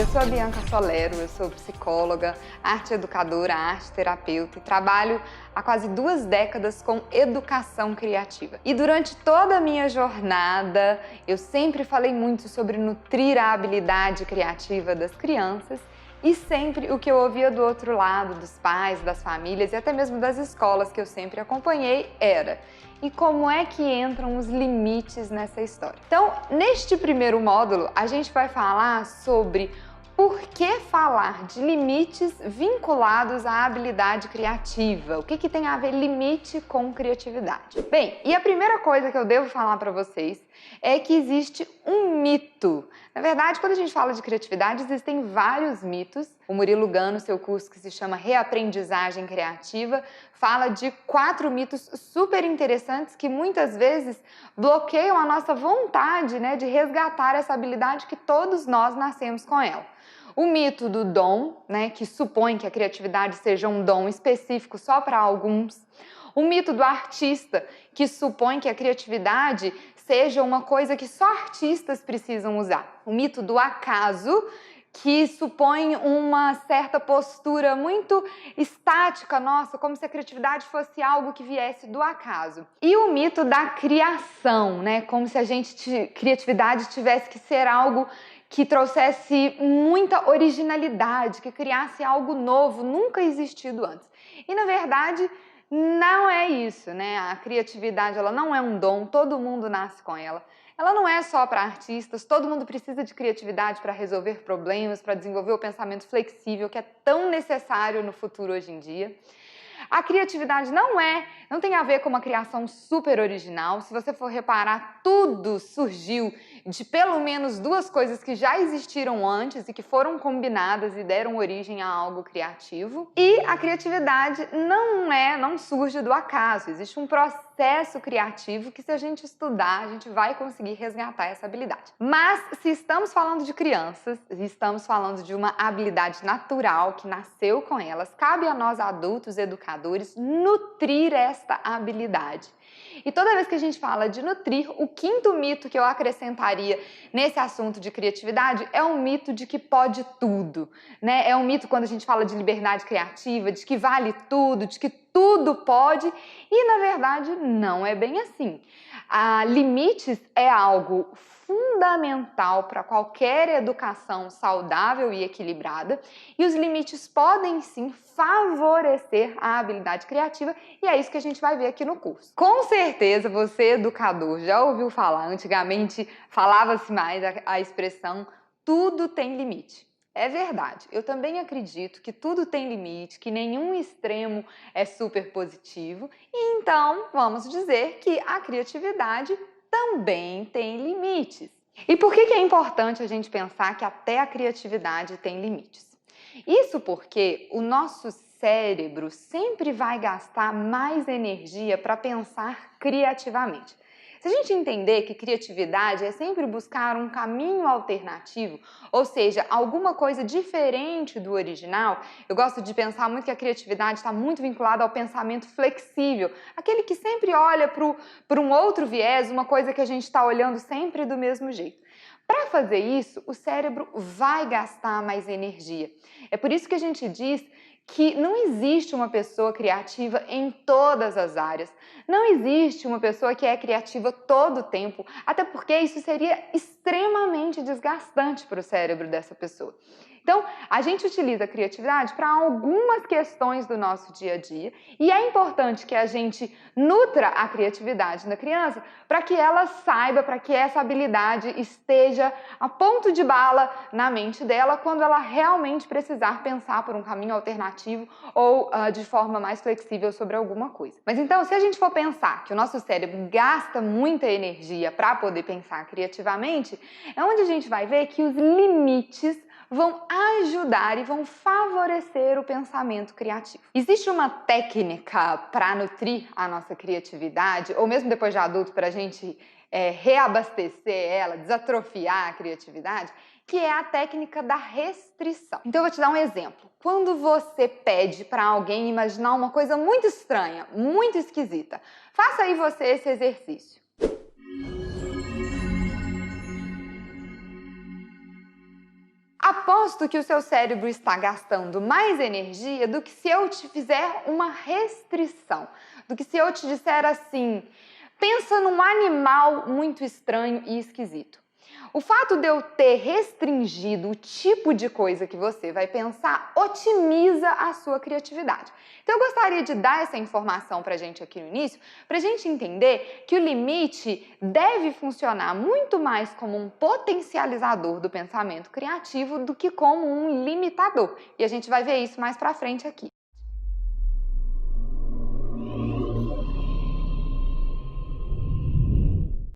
Eu sou a Bianca Solero, eu sou psicóloga, arte educadora, arte terapeuta e trabalho há quase 2 décadas com educação criativa. E durante toda a minha jornada, eu sempre falei muito sobre nutrir a habilidade criativa das crianças e sempre o que eu ouvia do outro lado, dos pais, das famílias e até mesmo das escolas que eu sempre acompanhei era: e como é que entram os limites nessa história? Então, neste primeiro módulo, a gente vai falar sobre por que falar de limites vinculados à habilidade criativa. O que tem a ver limite com criatividade? Bem, e a primeira coisa que eu devo falar para vocês é que existe um mito. Na verdade, quando a gente fala de criatividade, existem vários mitos. O Murilo Gun, no seu curso que se chama Reaprendizagem Criativa, fala de 4 mitos super interessantes que muitas vezes bloqueiam a nossa vontade, de resgatar essa habilidade que todos nós nascemos com ela. O mito do dom, que supõe que a criatividade seja um dom específico só para alguns. O mito do artista, que supõe que a criatividade seja uma coisa que só artistas precisam usar. O mito do acaso, que supõe uma certa postura muito estática, nossa, como se a criatividade fosse algo que viesse do acaso. E o mito da criação, como se criatividade tivesse que ser algo que trouxesse muita originalidade, que criasse algo novo, nunca existido antes. E na verdade, não é isso, A criatividade, ela não é um dom, todo mundo nasce com ela. Ela não é só para artistas, todo mundo precisa de criatividade para resolver problemas, para desenvolver o pensamento flexível, que é tão necessário no futuro hoje em dia. A criatividade não tem a ver com uma criação super original. Se você for reparar, tudo surgiu de pelo menos 2 coisas que já existiram antes e que foram combinadas e deram origem a algo criativo. E a criatividade não surge do acaso. Existe um processo criativo que, se a gente estudar, a gente vai conseguir resgatar essa habilidade. Mas se estamos falando de crianças, estamos falando de uma habilidade natural que nasceu com elas, cabe a nós adultos educadores nutrir esta habilidade. E toda vez que a gente fala de nutrir, o 5º mito que eu acrescentaria nesse assunto de criatividade é um mito de que pode tudo, É um mito quando a gente fala de liberdade criativa, de que vale tudo, de que tudo pode, e na verdade não é bem assim. Limites é algo fundamental para qualquer educação saudável e equilibrada, e os limites podem sim favorecer a habilidade criativa, e é isso que a gente vai ver aqui no curso. Com certeza você, educador, já ouviu falar, antigamente falava-se mais a expressão tudo tem limite. É verdade, eu também acredito que tudo tem limite, que nenhum extremo é super positivo, e então vamos dizer que a criatividade também tem limites. E por que é importante a gente pensar que até a criatividade tem limites? Isso porque o nosso cérebro sempre vai gastar mais energia para pensar criativamente. Se a gente entender que criatividade é sempre buscar um caminho alternativo, ou seja, alguma coisa diferente do original, eu gosto de pensar muito que a criatividade está muito vinculada ao pensamento flexível, aquele que sempre olha para um outro viés, uma coisa que a gente está olhando sempre do mesmo jeito. Para fazer isso, o cérebro vai gastar mais energia. É por isso que a gente diz que não existe uma pessoa criativa em todas as áreas. Não existe uma pessoa que é criativa todo o tempo, até porque isso seria extremamente desgastante para o cérebro dessa pessoa. Então, a gente utiliza a criatividade para algumas questões do nosso dia a dia e é importante que a gente nutra a criatividade na criança para que ela saiba, para que essa habilidade esteja a ponto de bala na mente dela quando ela realmente precisar pensar por um caminho alternativo ou de forma mais flexível sobre alguma coisa. Mas então, se a gente for pensar que o nosso cérebro gasta muita energia para poder pensar criativamente, é onde a gente vai ver que os limites vão ajudar e vão favorecer o pensamento criativo. Existe uma técnica para nutrir a nossa criatividade, ou mesmo depois de adulto, para a gente reabastecer ela, desatrofiar a criatividade, que é a técnica da restrição. Então eu vou te dar um exemplo. Quando você pede para alguém imaginar uma coisa muito estranha, muito esquisita, faça aí você esse exercício. A aposto que o seu cérebro está gastando mais energia do que se eu te fizer uma restrição, do que se eu te disser assim, pensa num animal muito estranho e esquisito. O fato de eu ter restringido o tipo de coisa que você vai pensar otimiza a sua criatividade. Então, eu gostaria de dar essa informação para a gente aqui no início, para a gente entender que o limite deve funcionar muito mais como um potencializador do pensamento criativo do que como um limitador. E a gente vai ver isso mais para frente aqui.